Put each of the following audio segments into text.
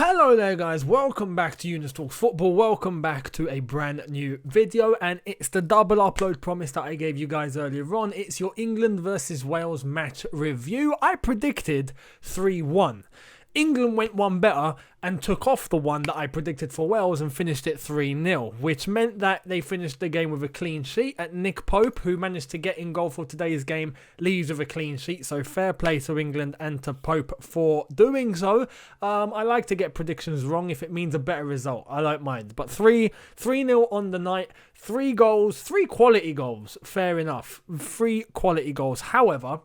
Hello there guys, welcome back to Younes Talks Football, welcome back to a brand new video, and it's the double upload promise that I gave you guys earlier on. It's your England versus Wales match review. I predicted 3-1. England went one better and took off the one that I predicted for Wales and finished it 3-0, which meant that they finished the game with a clean sheet. And Nick Pope, who managed to get in goal for today's game, leaves with a clean sheet. So fair play to England and to Pope for doing so. I like to get predictions wrong if it means a better result. I don't mind. But 3-0 on the night, 3 goals, 3 quality goals. Fair enough. 3 quality goals. However,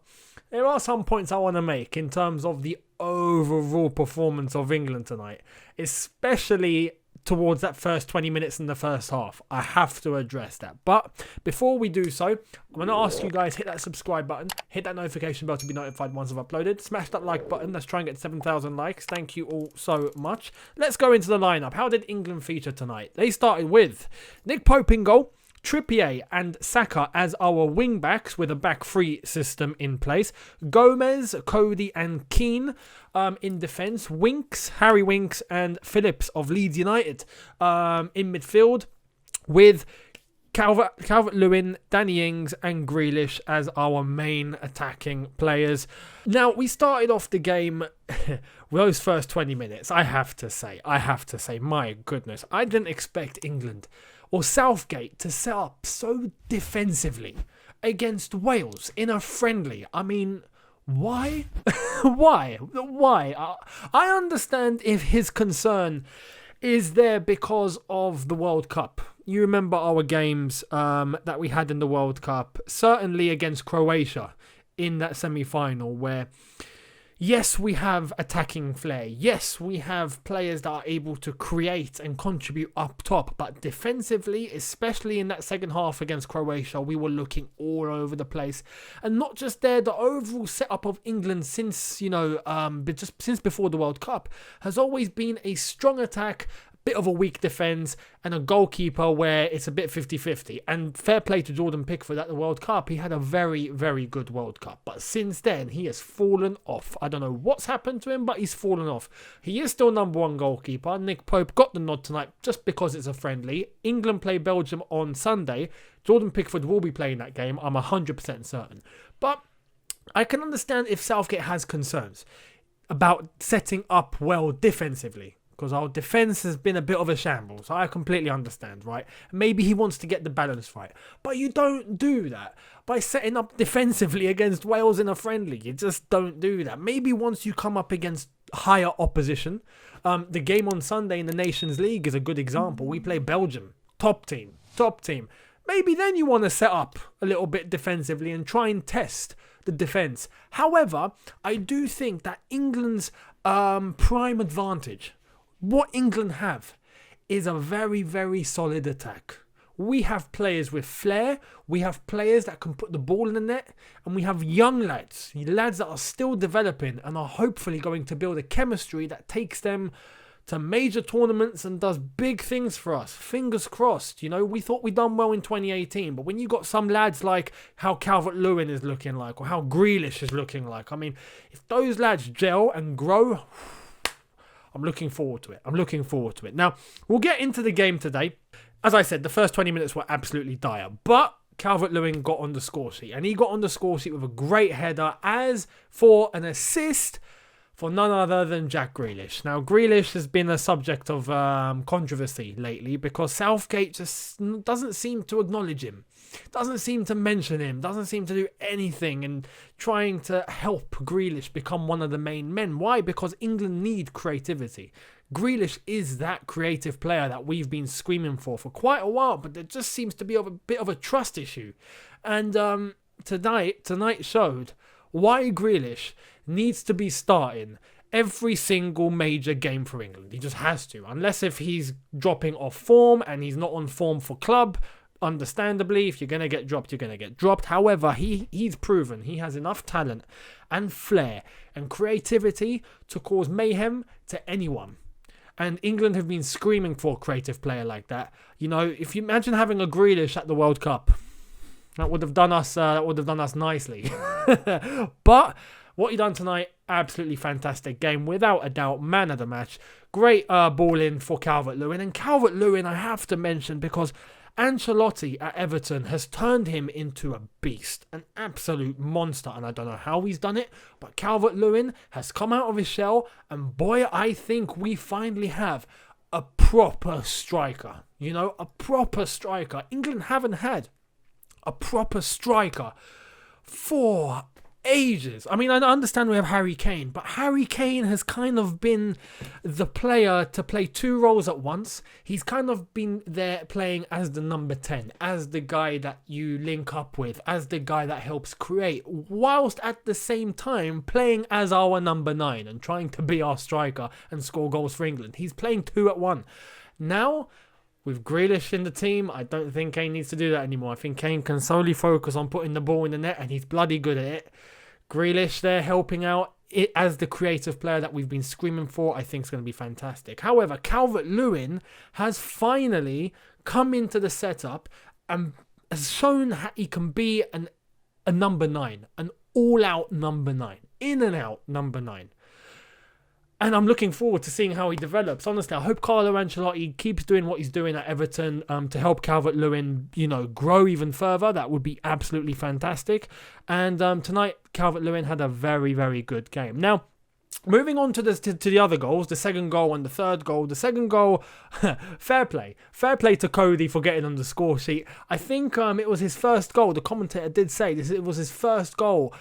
there are some points I want to make in terms of the overall performance of England tonight, especially towards that first 20 minutes in the first half. I have to address that. But before we do so, I'm going to ask you guys, hit that subscribe button, hit that notification bell to be notified once I've uploaded, smash that like button. Let's try and get 7,000 likes. Thank you all so much. Let's go into the lineup. How did England feature tonight? They started with Nick Pope in goal, Trippier and Saka as our wing-backs with a back-three system in place. Gomez, Coady and Keane in defence. Harry Winks and Phillips of Leeds United in midfield, with Calvert-Lewin, Danny Ings and Grealish as our main attacking players. Now, we started off the game with those first 20 minutes. I have to say, my goodness, I didn't expect England or Southgate to set up so defensively against Wales in a friendly. I mean, why? Why? I understand if his concern is there because of the World Cup. You remember our games that we had in the World Cup, certainly against Croatia in that semi-final, where yes, we have attacking flair. Yes, we have players that are able to create and contribute up top. But defensively, especially in that second half against Croatia, we were looking all over the place. And not just there, the overall setup of England since, just since before the World Cup has always been a strong attack, bit of a weak defence, and a goalkeeper where it's a bit 50-50. And fair play to Jordan Pickford at the World Cup. He had a very, very good World Cup. But since then, he has fallen off. I don't know what's happened to him, but he's fallen off. He is still number one goalkeeper. Nick Pope got the nod tonight just because it's a friendly. England play Belgium on Sunday. Jordan Pickford will be playing that game. I'm 100% certain. But I can understand if Southgate has concerns about setting up well defensively, because our defence has been a bit of a shambles. I completely understand, right? Maybe he wants to get the balance right. But you don't do that by setting up defensively against Wales in a friendly. You just don't do that. Maybe once you come up against higher opposition. The game on Sunday in the Nations League is a good example. We play Belgium. Top team. Maybe then you want to set up a little bit defensively and try and test the defence. However, I do think that England's prime advantage, what England have, is a very, very solid attack. We have players with flair, we have players that can put the ball in the net, and we have young lads that are still developing and are hopefully going to build a chemistry that takes them to major tournaments and does big things for us. Fingers crossed. We thought we'd done well in 2018, but when you got some lads like how Calvert-Lewin is looking like, or how Grealish is looking like, I mean, if those lads gel and grow, I'm looking forward to it. Now, we'll get into the game today. As I said, the first 20 minutes were absolutely dire. But Calvert-Lewin got on the score sheet. And he got on the score sheet with a great header as for an assist for none other than Jack Grealish. Now, Grealish has been a subject of controversy lately because Southgate just doesn't seem to acknowledge him. Doesn't seem to mention him, doesn't seem to do anything and trying to help Grealish become one of the main men. Why? Because England need creativity. Grealish is that creative player that we've been screaming for quite a while, but there just seems to be a bit of a trust issue. And tonight showed why Grealish needs to be starting every single major game for England. He just has to, unless if he's dropping off form and he's not on form for club. Understandably, if you're going to get dropped, you're going to get dropped. However, he's proven he has enough talent and flair and creativity to cause mayhem to anyone. And England have been screaming for a creative player like that. If you imagine having a Grealish at the World Cup, that would have done us nicely. But what he done tonight, absolutely fantastic game, without a doubt, man of the match. Great ball in for Calvert-Lewin. And Calvert-Lewin, I have to mention, because Ancelotti at Everton has turned him into a beast, an absolute monster, and I don't know how he's done it, but Calvert-Lewin has come out of his shell, and boy, I think we finally have a proper striker. You know, a proper striker. England haven't had a proper striker for ages. I mean, I understand we have Harry Kane, but Harry Kane has kind of been the player to play two roles at once. He's kind of been there playing as the number 10, as the guy that you link up with, as the guy that helps create, whilst at the same time playing as our number 9 and trying to be our striker and score goals for England. He's playing 2 at 1. Now, with Grealish in the team, I don't think Kane needs to do that anymore. I think Kane can solely focus on putting the ball in the net, and he's bloody good at it. Grealish there helping out it as the creative player that we've been screaming for, I think is going to be fantastic. However, Calvert-Lewin has finally come into the setup and has shown that he can be a number 9, an all-out number 9, in and out number 9. And I'm looking forward to seeing how he develops. Honestly, I hope Carlo Ancelotti keeps doing what he's doing at Everton to help Calvert-Lewin, grow even further. That would be absolutely fantastic. And tonight, Calvert-Lewin had a very, very good game. Now, moving on to the other goals, the second goal and the third goal. The second goal, fair play. Fair play to Coady for getting on the score sheet. I think it was his first goal. The commentator did say this. It was his first goal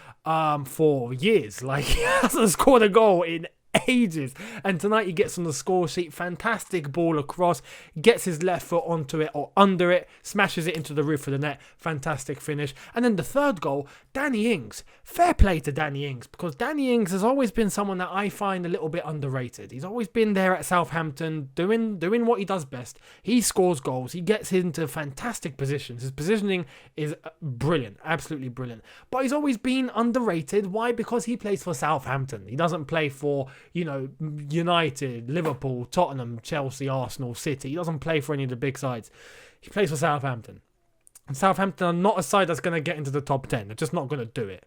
for years. Like, he hasn't scored a goal in ages, and tonight he gets on the score sheet. Fantastic ball across, gets his left foot onto it or under it, smashes it into the roof of the net. Fantastic finish. And then the third goal, Danny Ings. Fair play to Danny Ings, because Danny Ings has always been someone that I find a little bit underrated. He's always been there at Southampton doing what he does best. He scores goals, he gets into fantastic positions. His positioning is brilliant, absolutely brilliant, but he's always been underrated. Why? Because he plays for Southampton. He doesn't play for United, Liverpool, Tottenham, Chelsea, Arsenal, City. He doesn't play for any of the big sides. He plays for Southampton. And Southampton are not a side that's going to get into the top 10. They're just not going to do it.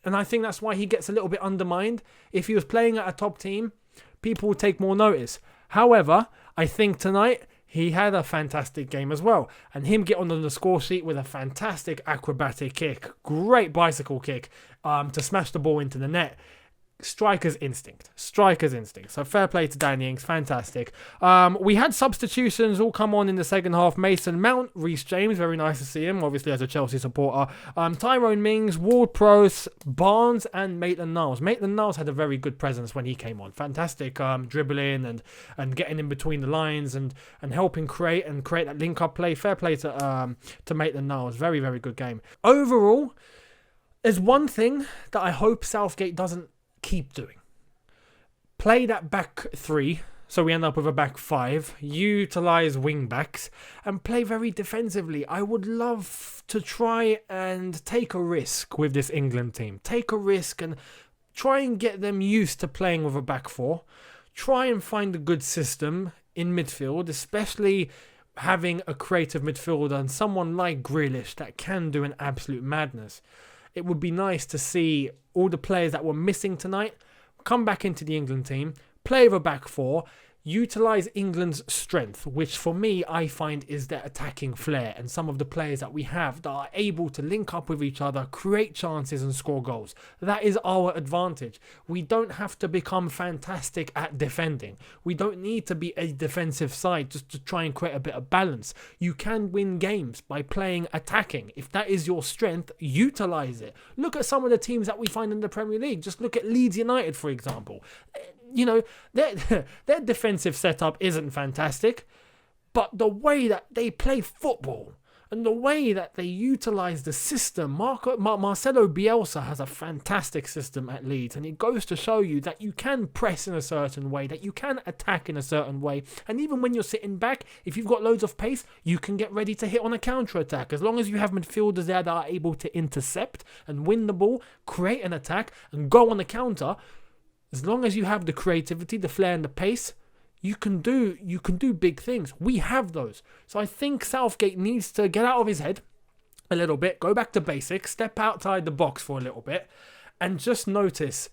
And I think that's why he gets a little bit undermined. If he was playing at a top team, people would take more notice. However, I think tonight he had a fantastic game as well. And him getting on the score sheet with a fantastic acrobatic kick, great bicycle kick to smash the ball into the net. Striker's instinct. So fair play to Danny Ings. Fantastic. We had substitutions all come on in the second half. Mason Mount, Reece James, very nice to see him, obviously as a Chelsea supporter. Tyrone Mings, Ward-Prowse, Barnes, and Maitland-Niles. Maitland-Niles had a very good presence when he came on. Fantastic dribbling and getting in between the lines and helping create that link-up play. Fair play to Maitland-Niles. Very, very good game. Overall, there's one thing that I hope Southgate doesn't keep doing. Play that back 3, so we end up with a back 5, utilise wing backs, and play very defensively. I would love to try and take a risk with this England team. Take a risk and try and get them used to playing with a back 4. Try and find a good system in midfield, especially having a creative midfielder and someone like Grealish that can do an absolute madness. It would be nice to see all the players that were missing tonight come back into the England team, play with a back 4, utilise England's strength, which for me I find is their attacking flair and some of the players that we have that are able to link up with each other, create chances and score goals. That is our advantage. We don't have to become fantastic at defending. We don't need to be a defensive side just to try and create a bit of balance. You can win games by playing attacking. If that is your strength, utilise it. Look at some of the teams that we find in the Premier League. Just look at Leeds United, for example. Their defensive setup isn't fantastic, but the way that they play football and the way that they utilise the system, Marcelo Bielsa has a fantastic system at Leeds, and it goes to show you that you can press in a certain way, that you can attack in a certain way, and even when you're sitting back, if you've got loads of pace, you can get ready to hit on a counter-attack. As long as you have midfielders there that are able to intercept and win the ball, create an attack, and go on a counter. As long as you have the creativity, the flair and the pace, you can do big things. We have those. So I think Southgate needs to get out of his head a little bit, go back to basics, step outside the box for a little bit, and just notice,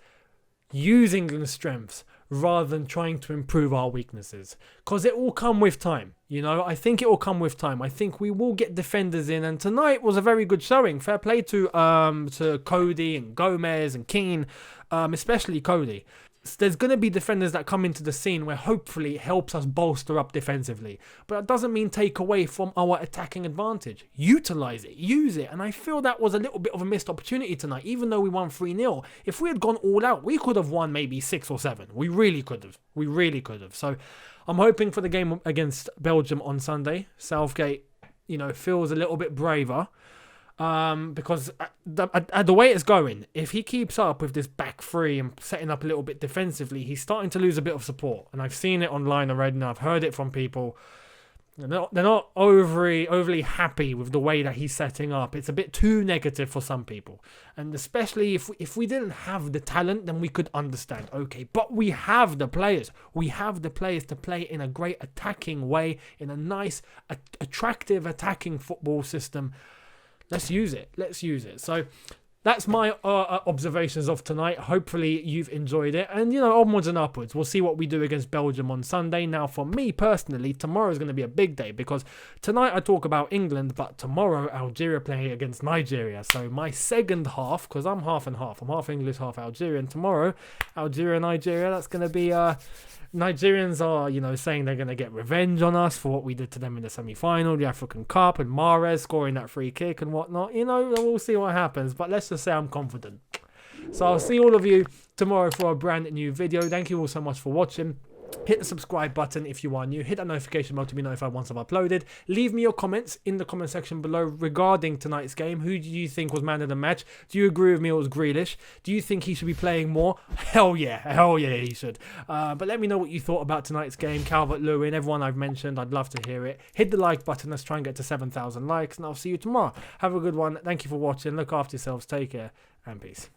use England's strengths, rather than trying to improve our weaknesses, because it will come with time. You know, I think it will come with time. I think we will get defenders in, and tonight was a very good showing. Fair play to Coady and Gomez and Keane, especially Coady. There's going to be defenders that come into the scene where hopefully it helps us bolster up defensively. But that doesn't mean take away from our attacking advantage. Utilise it, use it. And I feel that was a little bit of a missed opportunity tonight, even though we won 3-0. If we had gone all out, we could have won maybe 6 or 7. We really could have. We really could have. So I'm hoping for the game against Belgium on Sunday, Southgate, you know, feels a little bit braver. Because the way it's going, if he keeps up with this back three and setting up a little bit defensively, he's starting to lose a bit of support. And I've seen it online already, and I've heard it from people. They're not overly happy with the way that he's setting up. It's a bit too negative for some people. And especially if we didn't have the talent, then we could understand. Okay, but we have the players. We have the players to play in a great attacking way, in a nice, attractive attacking football system. Let's use it. Let's use it. So that's my observations of tonight. Hopefully you've enjoyed it. And, you know, onwards and upwards. We'll see what we do against Belgium on Sunday. Now, for me personally, tomorrow is going to be a big day, because tonight I talk about England, but tomorrow Algeria play against Nigeria. So my second half, because I'm half and half. I'm half English, half Algerian. Tomorrow, Algeria, Nigeria, that's going to be... Nigerians are, you know, saying they're going to get revenge on us for what we did to them in the semi-final, the African Cup, and Mahrez scoring that free kick and whatnot. You know, we'll see what happens, but let's just say I'm confident. So I'll see all of you tomorrow for a brand new video. Thank you all so much for watching. Hit the subscribe button if you are new. Hit that notification bell to be notified once I've uploaded. Leave me your comments in the comment section below regarding tonight's game. Who do you think was man of the match? Do you agree with me it was Grealish? Do you think he should be playing more? Hell yeah he should. But let me know what you thought about tonight's game. Calvert-Lewin, everyone I've mentioned, I'd love to hear it. Hit the like button. Let's try and get to 7,000 likes, and I'll see you tomorrow. Have a good one. Thank you for watching. Look after yourselves. Take care and peace.